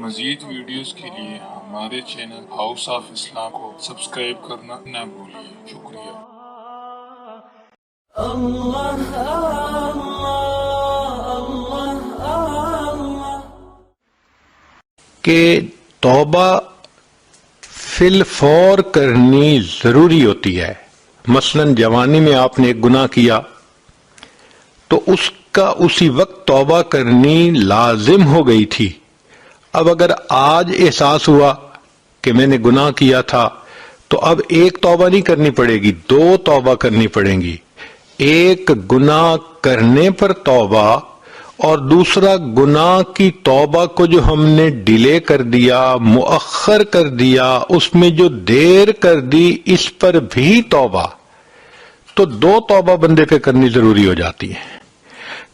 مزید ویڈیوز کے لیے ہمارے چینل ہاؤس آف اسلام کو سبسکرائب کرنا نہ بھولیے۔ شکریہ۔ کہ توبہ فی الفور کرنی ضروری ہوتی ہے۔ مثلا جوانی میں آپ نے ایک گناہ کیا تو اس کا اسی وقت توبہ کرنی لازم ہو گئی تھی۔ اب اگر آج احساس ہوا کہ میں نے گناہ کیا تھا تو اب ایک توبہ نہیں کرنی پڑے گی، دو توبہ کرنی پڑیں گی۔ ایک گناہ کرنے پر توبہ اور دوسرا گناہ کی توبہ کو جو ہم نے ڈیلے کر دیا، مؤخر کر دیا، اس میں جو دیر کر دی، اس پر بھی توبہ۔ تو دو توبہ بندے پہ کرنی ضروری ہو جاتی ہے۔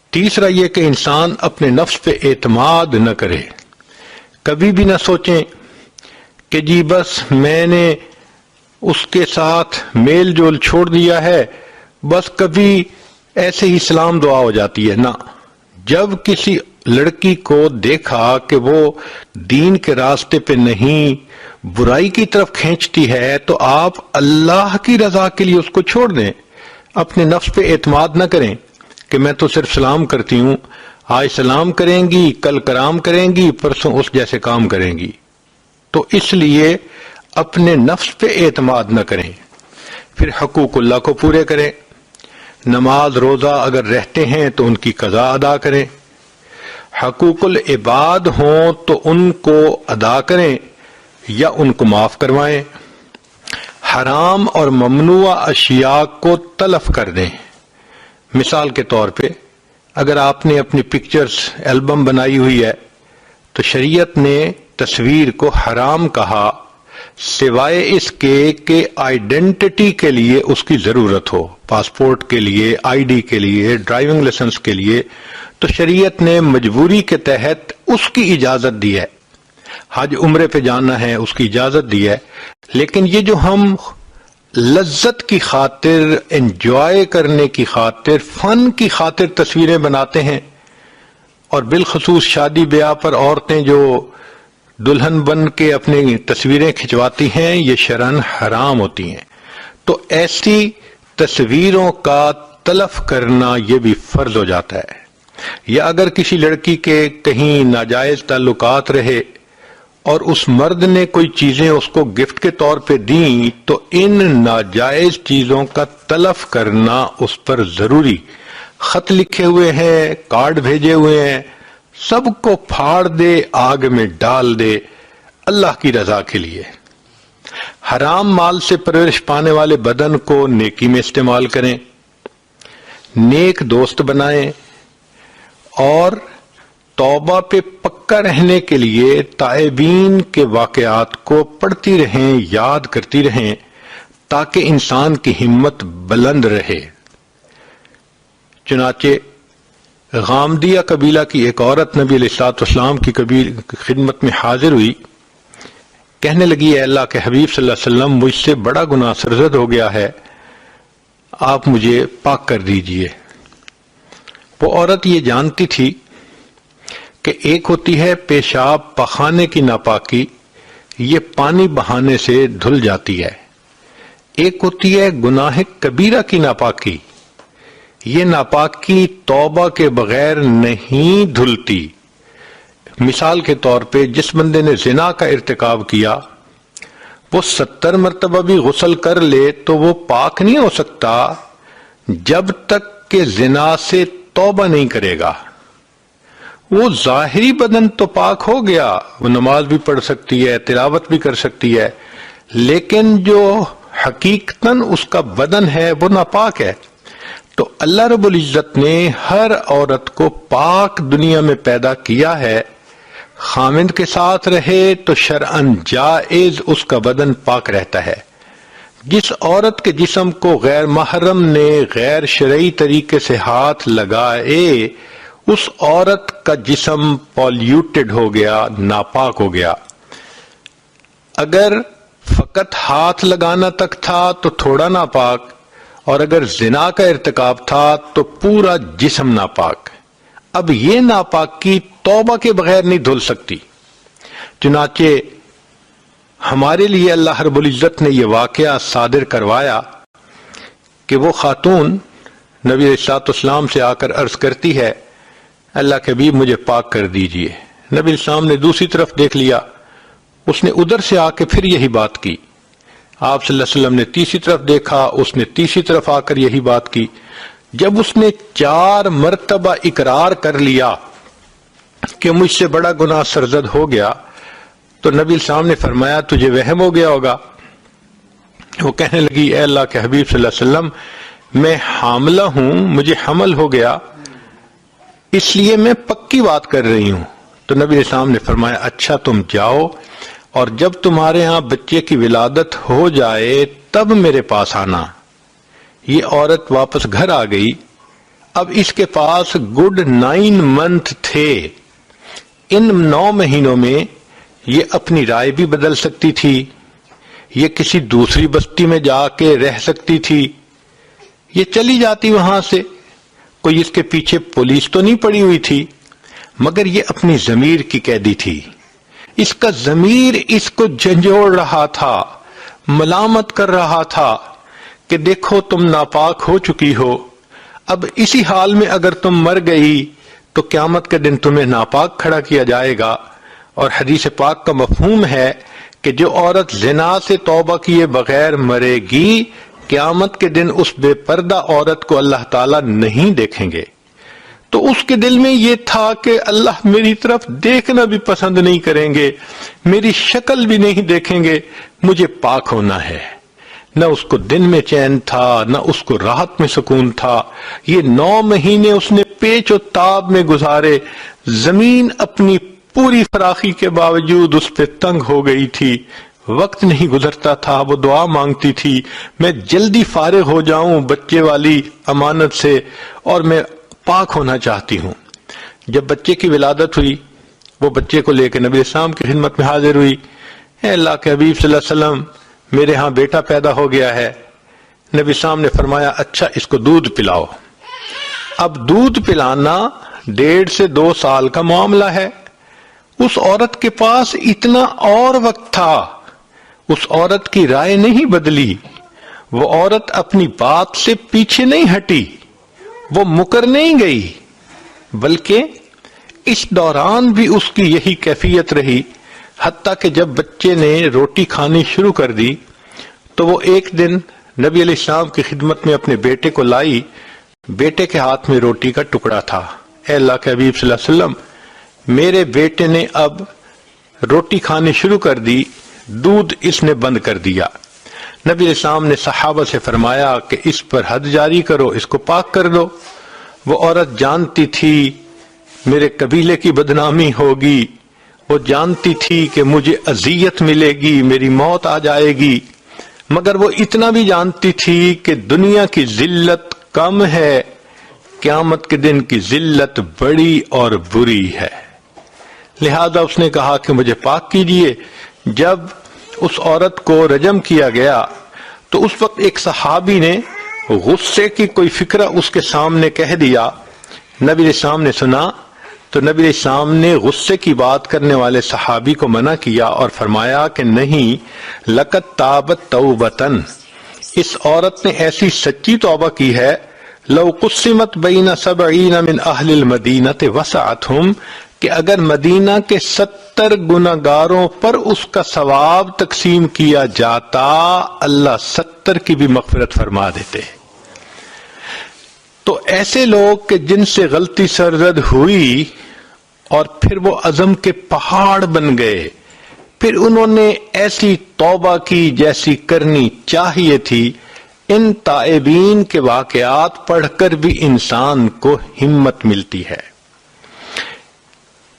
تیسرا یہ کہ انسان اپنے نفس پہ اعتماد نہ کرے۔ کبھی بھی نہ سوچیں کہ جی بس میں نے اس کے ساتھ میل جول چھوڑ دیا ہے، بس کبھی ایسے ہی سلام دعا ہو جاتی ہے۔ نہ، جب کسی لڑکی کو دیکھا کہ وہ دین کے راستے پہ نہیں، برائی کی طرف کھینچتی ہے، تو آپ اللہ کی رضا کے لیے اس کو چھوڑ دیں۔ اپنے نفس پہ اعتماد نہ کریں کہ میں تو صرف سلام کرتی ہوں، آج سلام کریں گی، کل کرام کریں گی، پرسوں اس جیسے کام کریں گی۔ تو اس لیے اپنے نفس پہ اعتماد نہ کریں۔ پھر حقوق اللہ کو پورے کریں۔ نماز روزہ اگر رہتے ہیں تو ان کی قضا ادا کریں۔ حقوق العباد ہوں تو ان کو ادا کریں یا ان کو معاف کروائیں۔ حرام اور ممنوع اشیاء کو تلف کر دیں۔ مثال کے طور پہ اگر آپ نے اپنی پکچرز البم بنائی ہوئی ہے تو شریعت نے تصویر کو حرام کہا، سوائے اس کے کہ آئیڈینٹی کے لیے اس کی ضرورت ہو، پاسپورٹ کے لیے، آئی ڈی کے لیے، ڈرائیونگ لائسنس کے لیے، تو شریعت نے مجبوری کے تحت اس کی اجازت دی ہے۔ حج عمرے پہ جانا ہے، اس کی اجازت دی ہے۔ لیکن یہ جو ہم لذت کی خاطر، انجوائے کرنے کی خاطر، فن کی خاطر تصویریں بناتے ہیں، اور بالخصوص شادی بیاہ پر عورتیں جو دلہن بن کے اپنی تصویریں کھنچواتی ہیں، یہ شرعاً حرام ہوتی ہیں۔ تو ایسی تصویروں کا تلف کرنا یہ بھی فرض ہو جاتا ہے۔ یا اگر کسی لڑکی کے کہیں ناجائز تعلقات رہے اور اس مرد نے کوئی چیزیں اس کو گفٹ کے طور پہ دیں، تو ان ناجائز چیزوں کا تلف کرنا اس پر ضروری۔ خط لکھے ہوئے ہیں، کارڈ بھیجے ہوئے ہیں، سب کو پھاڑ دے، آگ میں ڈال دے، اللہ کی رضا کے لیے۔ حرام مال سے پرورش پانے والے بدن کو نیکی میں استعمال کریں، نیک دوست بنائیں، اور توبہ پہ پکا رہنے کے لیے تائبین کے واقعات کو پڑھتی رہیں، یاد کرتی رہیں، تاکہ انسان کی ہمت بلند رہے۔ چنانچہ غامدیہ قبیلہ کی ایک عورت نبی علیہ الصلوۃ والسلام کی خدمت میں حاضر ہوئی، کہنے لگی، اے اللہ کے حبیب صلی اللہ علیہ وسلم، مجھ سے بڑا گناہ سرزد ہو گیا ہے، آپ مجھے پاک کر دیجئے۔ وہ عورت یہ جانتی تھی کہ ایک ہوتی ہے پیشاب پخانے کی ناپاکی، یہ پانی بہانے سے دھل جاتی ہے۔ ایک ہوتی ہے گناہ کبیرہ کی ناپاکی، یہ ناپاکی توبہ کے بغیر نہیں دھلتی۔ مثال کے طور پہ جس بندے نے زنا کا ارتکاب کیا، وہ 70 مرتبہ بھی غسل کر لے تو وہ پاک نہیں ہو سکتا جب تک کہ زنا سے توبہ نہیں کرے گا۔ وہ ظاہری بدن تو پاک ہو گیا، وہ نماز بھی پڑھ سکتی ہے، تلاوت بھی کر سکتی ہے، لیکن جو حقیقتاً اس کا بدن ہے وہ ناپاک ہے۔ تو اللہ رب العزت نے ہر عورت کو پاک دنیا میں پیدا کیا ہے، خامند کے ساتھ رہے تو شرعاً جائز اس کا بدن پاک رہتا ہے۔ جس عورت کے جسم کو غیر محرم نے غیر شرعی طریقے سے ہاتھ لگائے، اس عورت کا جسم پولیوٹڈ ہو گیا، ناپاک ہو گیا۔ اگر فقط ہاتھ لگانا تک تھا تو تھوڑا ناپاک، اور اگر زنا کا ارتکاب تھا تو پورا جسم ناپاک۔ اب یہ ناپاکی توبہ کے بغیر نہیں دھل سکتی۔ چنانچہ ہمارے لیے اللہ رب العزت نے یہ واقعہ صادر کروایا کہ وہ خاتون نبی علیہ الصلوۃ والسلام سے آ کر عرض کرتی ہے اللہ کے حبیب مجھے پاک کر دیجئے۔ نبی علیہ السلام نے دوسری طرف دیکھ لیا، اس نے ادھر سے آ کے پھر یہی بات کی۔ آپ صلی اللہ علیہ وسلم نے تیسری طرف دیکھا، اس نے تیسری طرف آ کر یہی بات کی۔ جب اس نے 4 مرتبہ اقرار کر لیا کہ مجھ سے بڑا گناہ سرزد ہو گیا تو نبی السلام نے فرمایا تجھے وہم ہو گیا ہوگا۔ وہ کہنے لگی اے اللہ کے حبیب صلی اللہ علیہ وسلم میں حاملہ ہوں، مجھے حمل ہو گیا، اس لیے میں پکی بات کر رہی ہوں۔ تو نبی السلام نے فرمایا اچھا تم جاؤ اور جب تمہارے ہاں بچے کی ولادت ہو جائے تب میرے پاس آنا۔ یہ عورت واپس گھر آ گئی۔ اب اس کے پاس گڈ 9 منتھ تھے۔ ان 9 مہینوں میں یہ اپنی رائے بھی بدل سکتی تھی، یہ کسی دوسری بستی میں جا کے رہ سکتی تھی، یہ چلی جاتی وہاں سے، کوئی اس کے پیچھے پولیس تو نہیں پڑی ہوئی تھی، مگر یہ اپنی ضمیر کی قیدی تھی۔ اس کا ضمیر اس کو جھنجھوڑ رہا تھا، ملامت کر رہا تھا کہ دیکھو تم ناپاک ہو چکی ہو، اب اسی حال میں اگر تم مر گئی تو قیامت کے دن تمہیں ناپاک کھڑا کیا جائے گا۔ اور حدیث پاک کا مفہوم ہے کہ جو عورت زنا سے توبہ کیے بغیر مرے گی قیامت کے دن اس بے پردہ عورت کو اللہ تعالیٰ نہیں دیکھیں گے۔ تو اس کے دل میں یہ تھا کہ اللہ میری طرف دیکھنا بھی پسند نہیں کریں گے، میری شکل بھی نہیں دیکھیں گے، مجھے پاک ہونا ہے۔ نہ اس کو دن میں چین تھا، نہ اس کو راحت میں سکون تھا۔ یہ 9 مہینے اس نے پیچ و تاب میں گزارے، زمین اپنی پوری فراخی کے باوجود اس پہ تنگ ہو گئی تھی، وقت نہیں گزرتا تھا، وہ دعا مانگتی تھی میں جلدی فارغ ہو جاؤں بچے والی امانت سے اور میں پاک ہونا چاہتی ہوں۔ جب بچے کی ولادت ہوئی وہ بچے کو لے کے نبی اسلام کی خدمت میں حاضر ہوئی۔ اے اللہ کے حبیب صلی اللہ علیہ وسلم میرے ہاں بیٹا پیدا ہو گیا ہے۔ نبی اسلام نے فرمایا اچھا اس کو دودھ پلاؤ۔ اب دودھ پلانا 1.5 سے 2 سال کا معاملہ ہے۔ اس عورت کے پاس اتنا اور وقت تھا، اس عورت کی رائے نہیں بدلی، وہ عورت اپنی بات سے پیچھے نہیں ہٹی، وہ مکر نہیں گئی، بلکہ اس دوران بھی اس کی یہی کیفیت رہی، حتیٰ کہ جب بچے نے روٹی کھانی شروع کر دی تو وہ ایک دن نبی علیہ السلام کی خدمت میں اپنے بیٹے کو لائی، بیٹے کے ہاتھ میں روٹی کا ٹکڑا تھا۔ اے اللہ کے حبیب صلی اللہ علیہ وسلم میرے بیٹے نے اب روٹی کھانی شروع کر دی، دودھ اس نے بند کر دیا۔ نبی علیہ السلام نے صحابہ سے فرمایا کہ اس پر حد جاری کرو، اس کو پاک کر دو۔ وہ عورت جانتی تھی میرے قبیلے کی بدنامی ہوگی، وہ جانتی تھی کہ مجھے اذیت ملے گی، میری موت آ جائے گی، مگر وہ اتنا بھی جانتی تھی کہ دنیا کی ذلت کم ہے، قیامت کے دن کی ذلت بڑی اور بری ہے۔ لہذا اس نے کہا کہ مجھے پاک کیجئے۔ جب اس عورت کو رجم کیا گیا تو اس وقت ایک صحابی نے غصے کی کوئی فکرہ اس کے سامنے کہہ دیا، نبی علیہ السلام نے سنا تو نبی علیہ السلام نے غصے کی بات کرنے والے صحابی کو منع کیا اور فرمایا کہ نہیں، لقد تابت توبتن، اس عورت نے ایسی سچی توبہ کی ہے، لو قسمت بین 70 من اہل المدینہ وسعتہم، کہ اگر مدینہ کے 70 گناہگاروں پر اس کا ثواب تقسیم کیا جاتا اللہ 70 کی بھی مغفرت فرما دیتے۔ تو ایسے لوگ کہ جن سے غلطی سرزد ہوئی اور پھر وہ عزم کے پہاڑ بن گئے، پھر انہوں نے ایسی توبہ کی جیسی کرنی چاہیے تھی، ان تائبین کے واقعات پڑھ کر بھی انسان کو ہمت ملتی ہے۔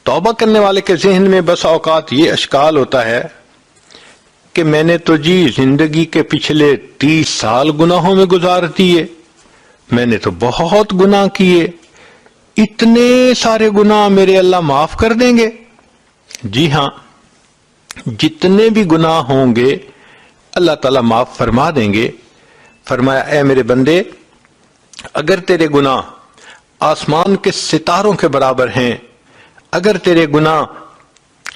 توبہ کرنے والے کے ذہن میں بس اوقات یہ اشکال ہوتا ہے کہ میں نے تو جی زندگی کے پچھلے 30 سال گناہوں میں گزار دیے، میں نے تو بہت گناہ کیے، اتنے سارے گناہ میرے اللہ معاف کر دیں گے؟ جی ہاں، جتنے بھی گناہ ہوں گے اللہ تعالیٰ معاف فرما دیں گے۔ فرمایا اے میرے بندے، اگر تیرے گناہ آسمان کے ستاروں کے برابر ہیں، اگر تیرے گناہ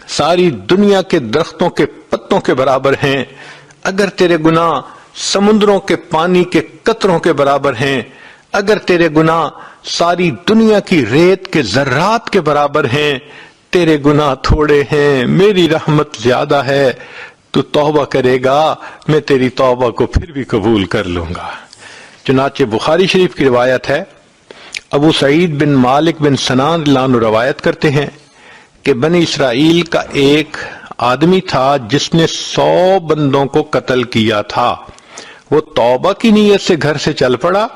ساری دنیا کے درختوں کے پتوں کے برابر ہیں، اگر تیرے گناہ سمندروں کے پانی کے قطروں کے برابر ہیں، اگر تیرے گناہ ساری دنیا کی ریت کے ذرات کے برابر ہیں، تیرے گناہ تھوڑے ہیں، میری رحمت زیادہ ہے، تو توبہ کرے گا، میں تیری توبہ کو پھر بھی قبول کر لوں گا۔ چنانچہ بخاری شریف کی روایت ہے، ابو سعید بن مالک بن سنان رضی اللہ عنہ روایت کرتے ہیں کہ بنی اسرائیل کا ایک آدمی تھا جس نے 100 بندوں کو قتل کیا تھا۔ وہ توبہ کی نیت سے گھر سے چل پڑا،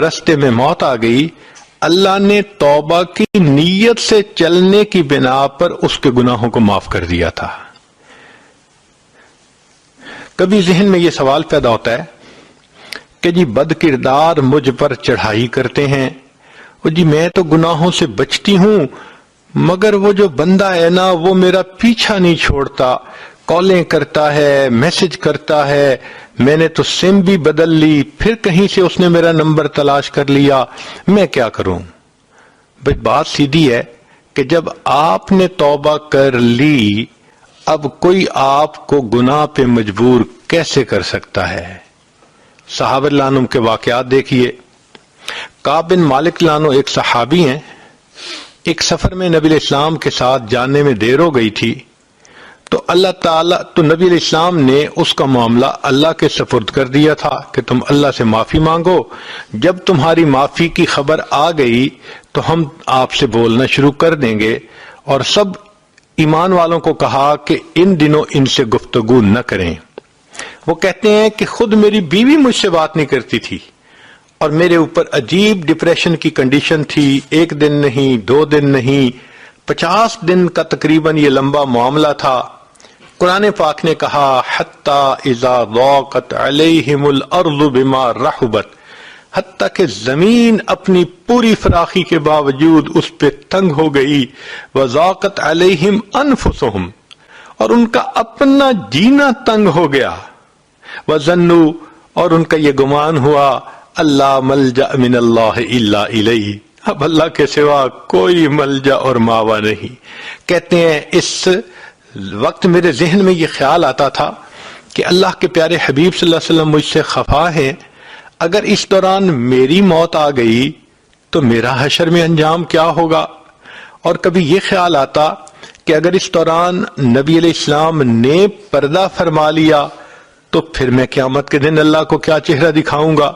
رستے میں موت آ گئی، اللہ نے توبہ کی نیت سے چلنے کی بنا پر اس کے گناہوں کو معاف کر دیا تھا۔ کبھی ذہن میں یہ سوال پیدا ہوتا ہے کہ جی بد کردار مجھ پر چڑھائی کرتے ہیں، وہ جی میں تو گناہوں سے بچتی ہوں، مگر وہ جو بندہ ہے نا وہ میرا پیچھا نہیں چھوڑتا، کالیں کرتا ہے، میسج کرتا ہے، میں نے تو سم بھی بدل لی، پھر کہیں سے اس نے میرا نمبر تلاش کر لیا، میں کیا کروں؟ بھئی بات سیدھی ہے کہ جب آپ نے توبہ کر لی، اب کوئی آپ کو گناہ پہ مجبور کیسے کر سکتا ہے؟ صحابہ رضی اللہ عنہم کے واقعات دیکھیے۔ کعب بن مالک رضی اللہ عنہ ایک صحابی ہیں، ایک سفر میں نبی علیہ السلام کے ساتھ جانے میں دیر ہو گئی تھی، تو نبی علیہ السلام نے اس کا معاملہ اللہ کے سپرد کر دیا تھا کہ تم اللہ سے معافی مانگو، جب تمہاری معافی کی خبر آ گئی تو ہم آپ سے بولنا شروع کر دیں گے، اور سب ایمان والوں کو کہا کہ ان دنوں ان سے گفتگو نہ کریں۔ وہ کہتے ہیں کہ خود میری بیوی مجھ سے بات نہیں کرتی تھی، اور میرے اوپر عجیب ڈپریشن کی کنڈیشن تھی، 1 دن نہیں، 2 دن نہیں، 50 دن کا تقریباً یہ لمبا معاملہ تھا۔ قرآن پاک نے کہا حتی اذا ضاقت علیہم الارض بما رحبت، حتیٰ کہ زمین اپنی پوری فراخی کے باوجود اس پہ تنگ ہو گئی، وضاقت علیہم انفسہم، اور ان کا اپنا جینا تنگ ہو گیا، وظنوا، اور ان کا یہ گمان ہوا، اللہ ملجأ من اللہ الا الیہ، اب اللہ کے سوا کوئی ملجا اور ماوا نہیں۔ کہتے ہیں اس وقت میرے ذہن میں یہ خیال آتا تھا کہ اللہ کے پیارے حبیب صلی اللہ علیہ وسلم مجھ سے خفا ہیں، اگر اس دوران میری موت آ گئی تو میرا حشر میں انجام کیا ہوگا؟ اور کبھی یہ خیال آتا کہ اگر اس دوران نبی علیہ السلام نے پردہ فرما لیا تو پھر میں قیامت کے دن اللہ کو کیا چہرہ دکھاؤں گا؟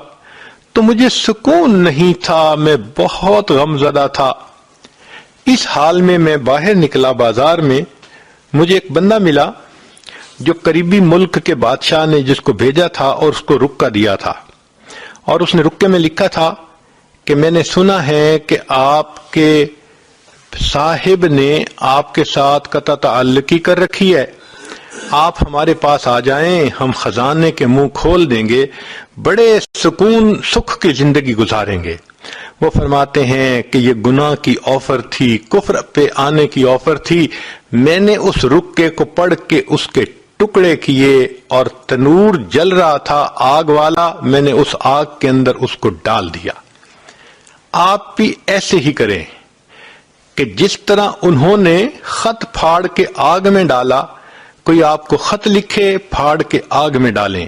تو مجھے سکون نہیں تھا، میں بہت غم زدہ تھا۔ اس حال میں میں باہر نکلا بازار میں، مجھے ایک بندہ ملا جو قریبی ملک کے بادشاہ نے جس کو بھیجا تھا اور اس کو رکا دیا تھا، اور اس نے رکے میں لکھا تھا کہ میں نے سنا ہے کہ آپ کے صاحب نے آپ کے ساتھ قطع تعلقی کر رکھی ہے، آپ ہمارے پاس آ جائیں، ہم خزانے کے منہ کھول دیں گے، بڑے سکون سکھ کی زندگی گزاریں گے۔ وہ فرماتے ہیں کہ یہ گناہ کی آفر تھی، کفر پہ آنے کی آفر تھی، میں نے اس رکے کو پڑھ کے اس کے ٹکڑے کیے، اور تنور جل رہا تھا آگ والا، میں نے اس آگ کے اندر اس کو ڈال دیا۔ آپ بھی ایسے ہی کریں کہ جس طرح انہوں نے خط پھاڑ کے آگ میں ڈالا، کوئی آپ کو خط لکھے پھاڑ کے آگ میں ڈالیں،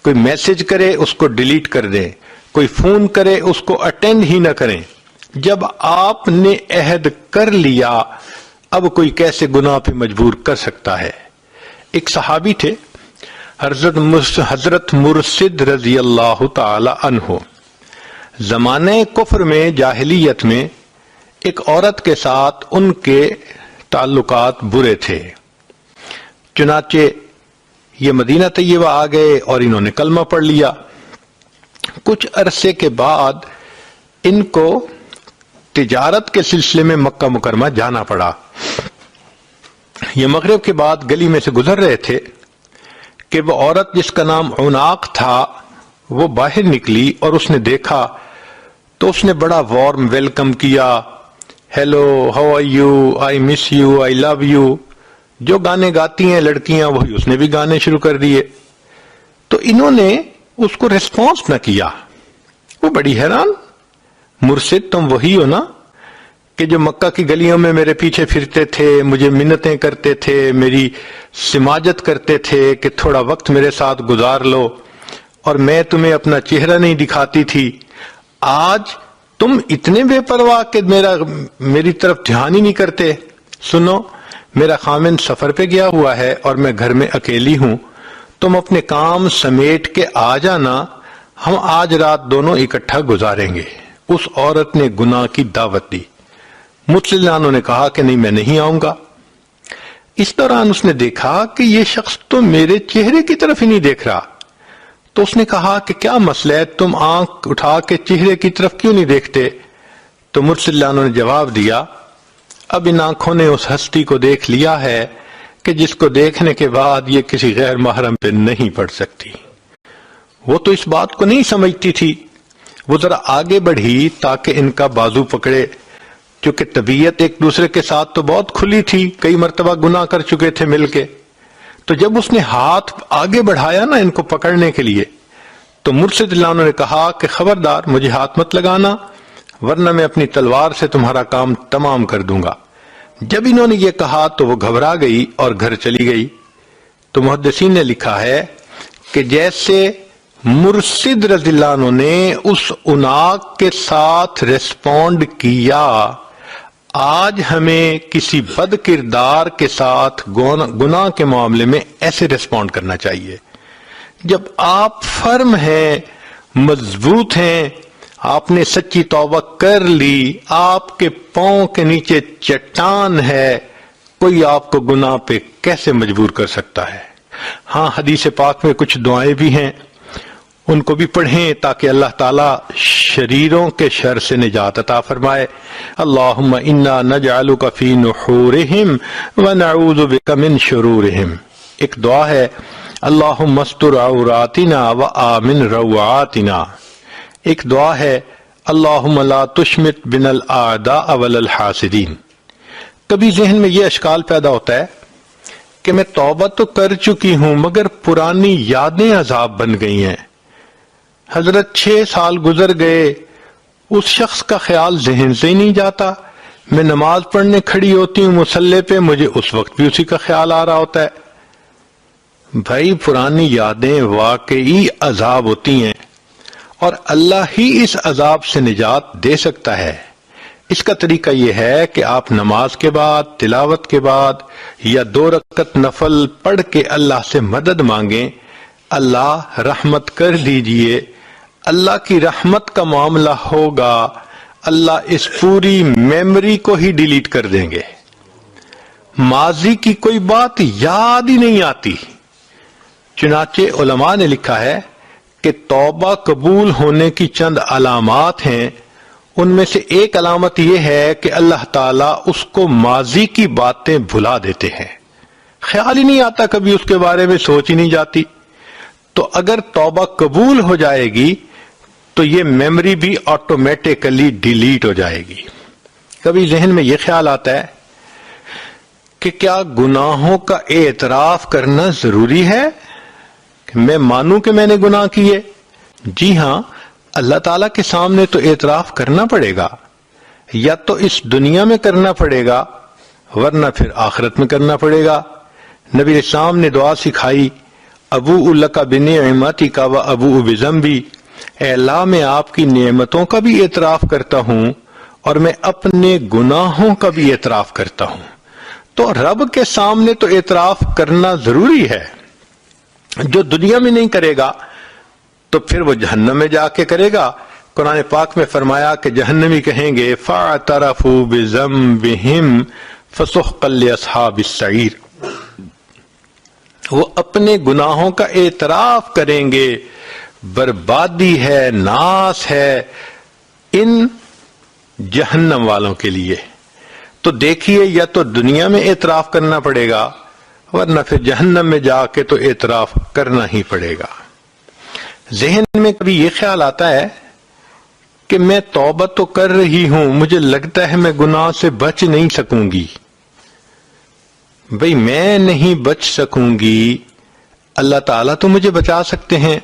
کوئی میسج کرے اس کو ڈیلیٹ کر دیں، کوئی فون کرے اس کو اٹینڈ ہی نہ کریں۔ جب آپ نے عہد کر لیا، اب کوئی کیسے گناہ پہ مجبور کر سکتا ہے؟ ایک صحابی تھے حضرت مرشد رضی اللہ تعالی عنہ، زمانہ کفر میں، جاہلیت میں ایک عورت کے ساتھ ان کے تعلقات برے تھے، چنانچہ یہ مدینہ طیبہ آ گئے اور انہوں نے کلمہ پڑھ لیا۔ کچھ عرصے کے بعد ان کو تجارت کے سلسلے میں مکہ مکرمہ جانا پڑا۔ یہ مغرب کے بعد گلی میں سے گزر رہے تھے کہ وہ عورت جس کا نام عناق تھا وہ باہر نکلی، اور اس نے دیکھا تو اس نے بڑا وارم ویلکم کیا، hello, how are you, I miss you, I love you, جو گانے گاتی ہیں لڑکیاں وہی اس نے بھی گانے شروع کر دیے۔ تو انہوں نے اس کو ریسپانس نہ کیا۔ وہ بڑی حیران، مرشد تم وہی ہو نا؟ کہ جو مکہ کی گلیوں میں میرے پیچھے پھرتے تھے، مجھے منتیں کرتے تھے، میری سماجت کرتے تھے کہ تھوڑا وقت میرے ساتھ گزار لو، اور میں تمہیں اپنا چہرہ نہیں دکھاتی تھی، آج تم اتنے بے پرواہ کہ میری طرف دھیان ہی نہیں کرتے۔ سنو، میرا خامند سفر پہ گیا ہوا ہے اور میں گھر میں اکیلی ہوں، تم اپنے کام سمیٹ کے آ جانا، ہم آج رات دونوں اکٹھا گزاریں گے۔ اس عورت نے گناہ کی دعوت دی۔ مطلعانوں نے کہا کہ نہیں، میں نہیں آؤں گا۔ اس دوران اس نے دیکھا کہ یہ شخص تو میرے چہرے کی طرف ہی نہیں دیکھ رہا، تو اس نے کہا کہ کیا مسئلہ ہے، تم آنکھ اٹھا کے چہرے کی طرف کیوں نہیں دیکھتے؟ تو مرسلانوں نے جواب دیا، اب ان آنکھوں نے اس ہستی کو دیکھ لیا ہے کہ جس کو دیکھنے کے بعد یہ کسی غیر محرم پہ نہیں پڑ سکتی۔ وہ تو اس بات کو نہیں سمجھتی تھی، وہ ذرا آگے بڑھی تاکہ ان کا بازو پکڑے، کیونکہ طبیعت ایک دوسرے کے ساتھ تو بہت کھلی تھی، کئی مرتبہ گناہ کر چکے تھے مل کے۔ تو جب اس نے ہاتھ آگے بڑھایا نا ان کو پکڑنے کے لیے، تو مرشد اللہ عنہ نے کہا کہ خبردار مجھے ہاتھ مت لگانا، ورنہ میں اپنی تلوار سے تمہارا کام تمام کر دوں گا۔ جب انہوں نے یہ کہا تو وہ گھبرا گئی اور گھر چلی گئی۔ تو محدثین نے لکھا ہے کہ جیسے مرشد رضی اللہ عنہ نے اس عناق کے ساتھ ریسپونڈ کیا، آج ہمیں کسی بد کردار کے ساتھ گناہ کے معاملے میں ایسے ریسپونڈ کرنا چاہیے۔ جب آپ فرم ہیں، مضبوط ہیں، آپ نے سچی توبہ کر لی، آپ کے پاؤں کے نیچے چٹان ہے، کوئی آپ کو گناہ پہ کیسے مجبور کر سکتا ہے؟ ہاں، حدیث پاک میں کچھ دعائیں بھی ہیں، ان کو بھی پڑھیں تاکہ اللہ تعالیٰ شریروں کے شر سے نجات عطا فرمائے۔ اللہم انا نجعلک فی نحورہم ونعوذ بک من شرورہم۔ ایک دعا ہے، اللہم استر عوراتنا وآمن روعاتنا۔ ایک دعا ہے، اللہم لا تشمت بنا الاعداء ولا الحاسدین۔ کبھی ذہن میں یہ اشکال پیدا ہوتا ہے کہ میں توبہ تو کر چکی ہوں مگر پرانی یادیں عذاب بن گئی ہیں۔ حضرت 6 سال گزر گئے، اس شخص کا خیال ذہن سے ہی نہیں جاتا، میں نماز پڑھنے کھڑی ہوتی ہوں مصلی پہ، مجھے اس وقت بھی اسی کا خیال آ رہا ہوتا ہے۔ بھائی، پرانی یادیں واقعی عذاب ہوتی ہیں، اور اللہ ہی اس عذاب سے نجات دے سکتا ہے۔ اس کا طریقہ یہ ہے کہ آپ نماز کے بعد، تلاوت کے بعد یا 2 رکعت نفل پڑھ کے اللہ سے مدد مانگیں، اللہ رحمت کر دیجئے، اللہ کی رحمت کا معاملہ ہوگا، اللہ اس پوری میموری کو ہی ڈیلیٹ کر دیں گے، ماضی کی کوئی بات یاد ہی نہیں آتی۔ چنانچہ علماء نے لکھا ہے کہ توبہ قبول ہونے کی چند علامات ہیں، ان میں سے ایک علامت یہ ہے کہ اللہ تعالیٰ اس کو ماضی کی باتیں بھلا دیتے ہیں، خیال ہی نہیں آتا، کبھی اس کے بارے میں سوچ ہی نہیں جاتی۔ تو اگر توبہ قبول ہو جائے گی تو یہ میموری بھی آٹومیٹیکلی ڈیلیٹ ہو جائے گی۔ کبھی ذہن میں یہ خیال آتا ہے کہ کیا گناہوں کا اعتراف کرنا ضروری ہے؟ کہ میں مانوں کہ میں نے گناہ کیے؟ جی ہاں، اللہ تعالیٰ کے سامنے تو اعتراف کرنا پڑے گا، یا تو اس دنیا میں کرنا پڑے گا ورنہ پھر آخرت میں کرنا پڑے گا۔ نبی اسلام نے دعا سکھائی، ابوء لک بنعمتک و ابوء بذنبی، اے اللہ میں آپ کی نعمتوں کا بھی اعتراف کرتا ہوں اور میں اپنے گناہوں کا بھی اعتراف کرتا ہوں۔ تو رب کے سامنے تو اعتراف کرنا ضروری ہے، جو دنیا میں نہیں کرے گا تو پھر وہ جہنم میں جا کے کرے گا۔ قرآن پاک میں فرمایا کہ جہنمی کہیں گے فَاعْتَرَفُوا بِذَنبِهِمْ فَسُحْقًا لِأَصْحَابِ السَّعِيرِ، وہ اپنے گناہوں کا اعتراف کریں گے، بربادی ہے، ناس ہے ان جہنم والوں کے لیے۔ تو دیکھیے، یا تو دنیا میں اعتراف کرنا پڑے گا ورنہ پھر جہنم میں جا کے تو اعتراف کرنا ہی پڑے گا۔ ذہن میں کبھی یہ خیال آتا ہے کہ میں توبہ تو کر رہی ہوں، مجھے لگتا ہے میں گناہ سے بچ نہیں سکوں گی۔ بھئی، میں نہیں بچ سکوں گی، اللہ تعالیٰ تو مجھے بچا سکتے ہیں،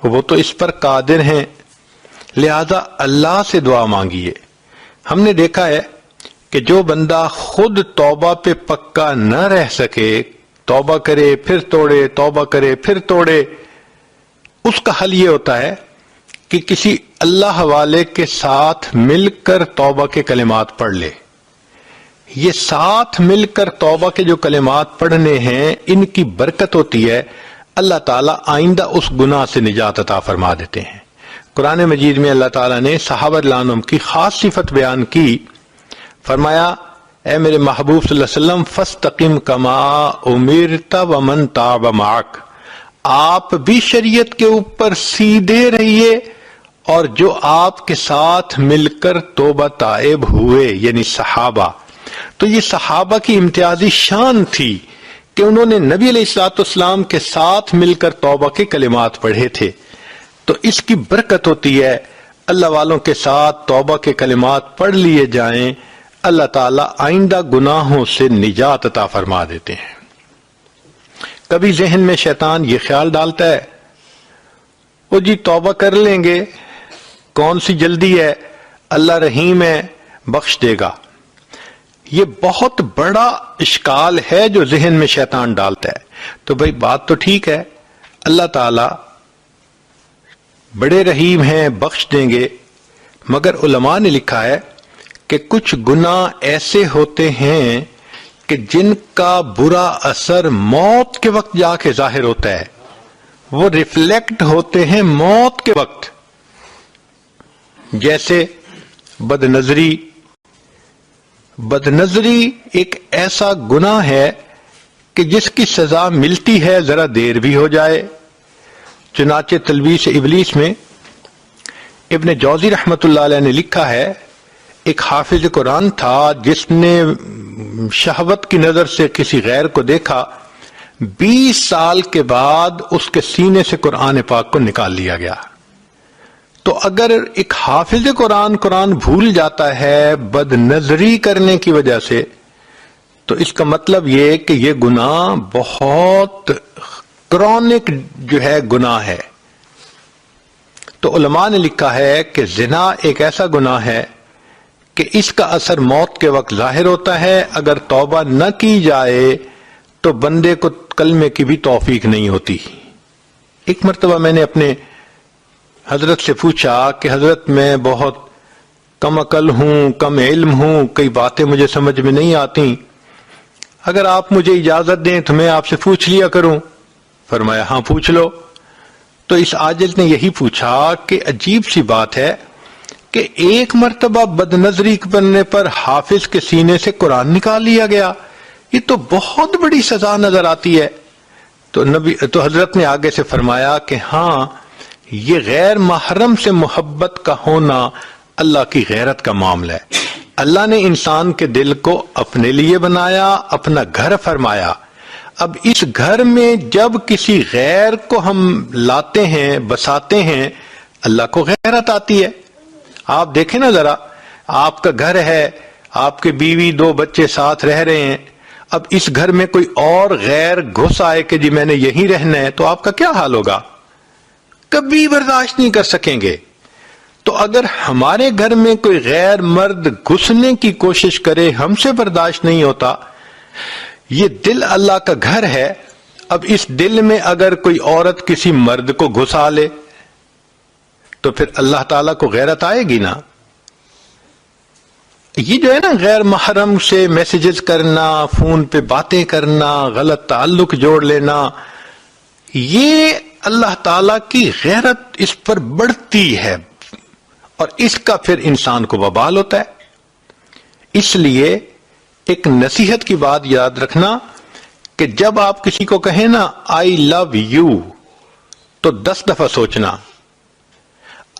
وہ تو اس پر قادر ہیں، لہذا اللہ سے دعا مانگیے۔ ہم نے دیکھا ہے کہ جو بندہ خود توبہ پہ پکا نہ رہ سکے، توبہ کرے پھر توڑے، توبہ کرے پھر توڑے، اس کا حل یہ ہوتا ہے کہ کسی اللہ والے کے ساتھ مل کر توبہ کے کلمات پڑھ لے۔ یہ ساتھ مل کر توبہ کے جو کلمات پڑھنے ہیں، ان کی برکت ہوتی ہے، اللہ تعالیٰ آئندہ اس گناہ سے نجات عطا فرما دیتے ہیں۔ قرآن مجید میں اللہ تعالیٰ نے صحابہ رضی اللہ عنہم کی خاص صفت بیان کی، فرمایا اے میرے محبوب صلی اللہ علیہ وسلم فاستقم کما امرت ومن تاب معک، آپ بھی شریعت کے اوپر سیدھے رہیے اور جو آپ کے ساتھ مل کر توبہ تائب ہوئے یعنی صحابہ۔ تو یہ صحابہ کی امتیازی شان تھی کہ انہوں نے نبی علیہ الصلوۃ والسلام کے ساتھ مل کر توبہ کے کلمات پڑھے تھے۔ تو اس کی برکت ہوتی ہے، اللہ والوں کے ساتھ توبہ کے کلمات پڑھ لیے جائیں، اللہ تعالیٰ آئندہ گناہوں سے نجات عطا فرما دیتے ہیں۔ کبھی ذہن میں شیطان یہ خیال ڈالتا ہے وہ جی توبہ کر لیں گے، کون سی جلدی ہے، اللہ رحیم ہے بخش دے گا۔ یہ بہت بڑا اشکال ہے جو ذہن میں شیطان ڈالتا ہے۔ تو بھئی بات تو ٹھیک ہے، اللہ تعالیٰ بڑے رحیم ہیں بخش دیں گے، مگر علماء نے لکھا ہے کہ کچھ گناہ ایسے ہوتے ہیں کہ جن کا برا اثر موت کے وقت جا کے ظاہر ہوتا ہے، وہ ریفلیکٹ ہوتے ہیں موت کے وقت، جیسے بد نظری۔ بد نظری ایک ایسا گناہ ہے کہ جس کی سزا ملتی ہے ذرا دیر بھی ہو جائے۔ چنانچہ تلبیس ابلیس میں ابن جوزی رحمت اللہ علیہ نے لکھا ہے، ایک حافظ قرآن تھا جس نے شہوت کی نظر سے کسی غیر کو دیکھا، 20 سال کے بعد اس کے سینے سے قرآن پاک کو نکال لیا گیا۔ تو اگر ایک حافظ قرآن بھول جاتا ہے بد نظری کرنے کی وجہ سے، تو اس کا مطلب یہ کہ یہ گناہ بہت کرونک جو ہے گناہ ہے۔ تو علماء نے لکھا ہے کہ زنا ایک ایسا گناہ ہے کہ اس کا اثر موت کے وقت ظاہر ہوتا ہے، اگر توبہ نہ کی جائے تو بندے کو کلمے کی بھی توفیق نہیں ہوتی۔ ایک مرتبہ میں نے اپنے حضرت سے پوچھا کہ حضرت میں بہت کم عقل ہوں، کم علم ہوں، کئی باتیں مجھے سمجھ میں نہیں آتی، اگر آپ مجھے اجازت دیں تو میں آپ سے پوچھ لیا کروں۔ فرمایا ہاں پوچھ لو۔ تو اس عاجز نے یہی پوچھا کہ عجیب سی بات ہے کہ ایک مرتبہ بد نظری بننے پر حافظ کے سینے سے قرآن نکال لیا گیا، یہ تو بہت بڑی سزا نظر آتی ہے۔ تو حضرت نے آگے سے فرمایا کہ ہاں، یہ غیر محرم سے محبت کا ہونا اللہ کی غیرت کا معاملہ ہے۔ اللہ نے انسان کے دل کو اپنے لیے بنایا، اپنا گھر فرمایا۔ اب اس گھر میں جب کسی غیر کو ہم لاتے ہیں، بساتے ہیں، اللہ کو غیرت آتی ہے۔ آپ دیکھیں نا ذرا، آپ کا گھر ہے، آپ کے بیوی 2 بچے ساتھ رہ رہے ہیں، اب اس گھر میں کوئی اور غیر گھس آئے کہ جی میں نے یہیں رہنا ہے، تو آپ کا کیا حال ہوگا؟ کبھی برداشت نہیں کر سکیں گے۔ تو اگر ہمارے گھر میں کوئی غیر مرد گھسنے کی کوشش کرے، ہم سے برداشت نہیں ہوتا۔ یہ دل اللہ کا گھر ہے، اب اس دل میں اگر کوئی عورت کسی مرد کو گھسا لے تو پھر اللہ تعالیٰ کو غیرت آئے گی نا۔ یہ جو ہے نا غیر محرم سے میسیجز کرنا، فون پہ باتیں کرنا، غلط تعلق جوڑ لینا، یہ اللہ تعالیٰ کی غیرت اس پر بڑھتی ہے اور اس کا پھر انسان کو وبال ہوتا ہے۔ اس لیے ایک نصیحت کی بات یاد رکھنا کہ جب آپ کسی کو کہیں نا آئی لو یو، تو 10 دفعہ سوچنا۔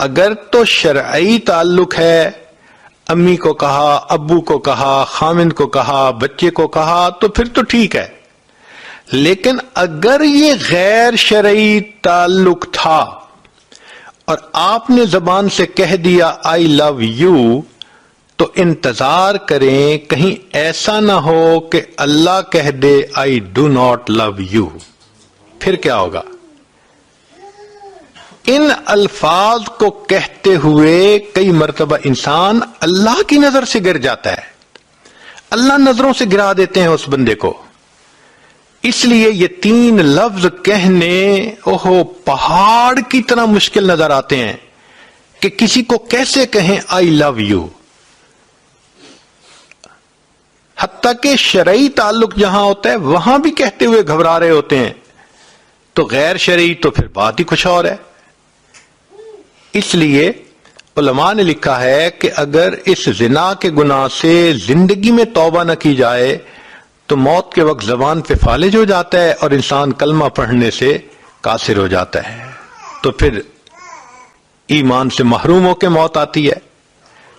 اگر تو شرعی تعلق ہے، امی کو کہا، ابو کو کہا، خامند کو کہا، بچے کو کہا، تو پھر تو ٹھیک ہے۔ لیکن اگر یہ غیر شرعی تعلق تھا اور آپ نے زبان سے کہہ دیا آئی لو یو، تو انتظار کریں کہیں ایسا نہ ہو کہ اللہ کہہ دے I do not love you, پھر کیا ہوگا؟ ان الفاظ کو کہتے ہوئے کئی مرتبہ انسان اللہ کی نظر سے گر جاتا ہے۔ اللہ نظروں سے گرا دیتے ہیں اس بندے کو. اس لیے یہ 3 لفظ کہنے پہاڑ کی طرح مشکل نظر آتے ہیں کہ کسی کو کیسے کہیں آئی لو یو. حتیٰ کہ شرعی تعلق جہاں ہوتا ہے وہاں بھی کہتے ہوئے گھبرا رہے ہوتے ہیں، تو غیر شرعی تو پھر بات ہی کچھ اور ہے. اس لیے علماء نے لکھا ہے کہ اگر اس زنا کے گناہ سے زندگی میں توبہ نہ کی جائے تو موت کے وقت زبان پہ فالج ہو جاتا ہے اور انسان کلمہ پڑھنے سے قاصر ہو جاتا ہے، تو پھر ایمان سے محروم ہو کے موت آتی ہے.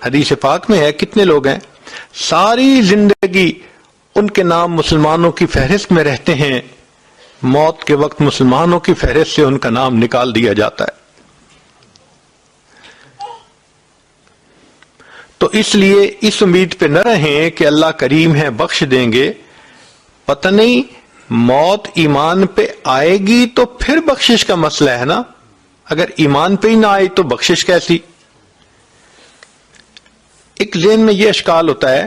حدیث پاک میں ہے کتنے لوگ ہیں ساری زندگی ان کے نام مسلمانوں کی فہرست میں رہتے ہیں، موت کے وقت مسلمانوں کی فہرست سے ان کا نام نکال دیا جاتا ہے. تو اس لیے اس امید پہ نہ رہیں کہ اللہ کریم ہے بخش دیں گے. پتہ نہیں موت ایمان پہ آئے گی تو پھر بخشش کا مسئلہ ہے نا. اگر ایمان پہ ہی نہ آئی تو بخشش کیسی؟ ایک ذہن میں یہ اشکال ہوتا ہے،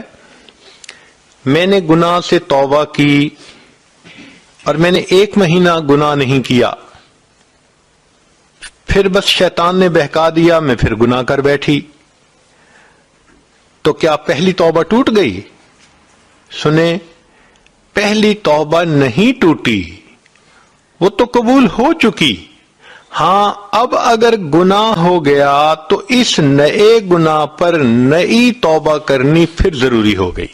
میں نے گناہ سے توبہ کی اور میں نے 1 مہینہ گناہ نہیں کیا، پھر بس شیطان نے بہکا دیا، میں پھر گناہ کر بیٹھی، تو کیا پہلی توبہ ٹوٹ گئی؟ سنیں، پہلی توبہ نہیں ٹوٹی، وہ تو قبول ہو چکی. ہاں اب اگر گناہ ہو گیا تو اس نئے گناہ پر نئی توبہ کرنی پھر ضروری ہو گئی.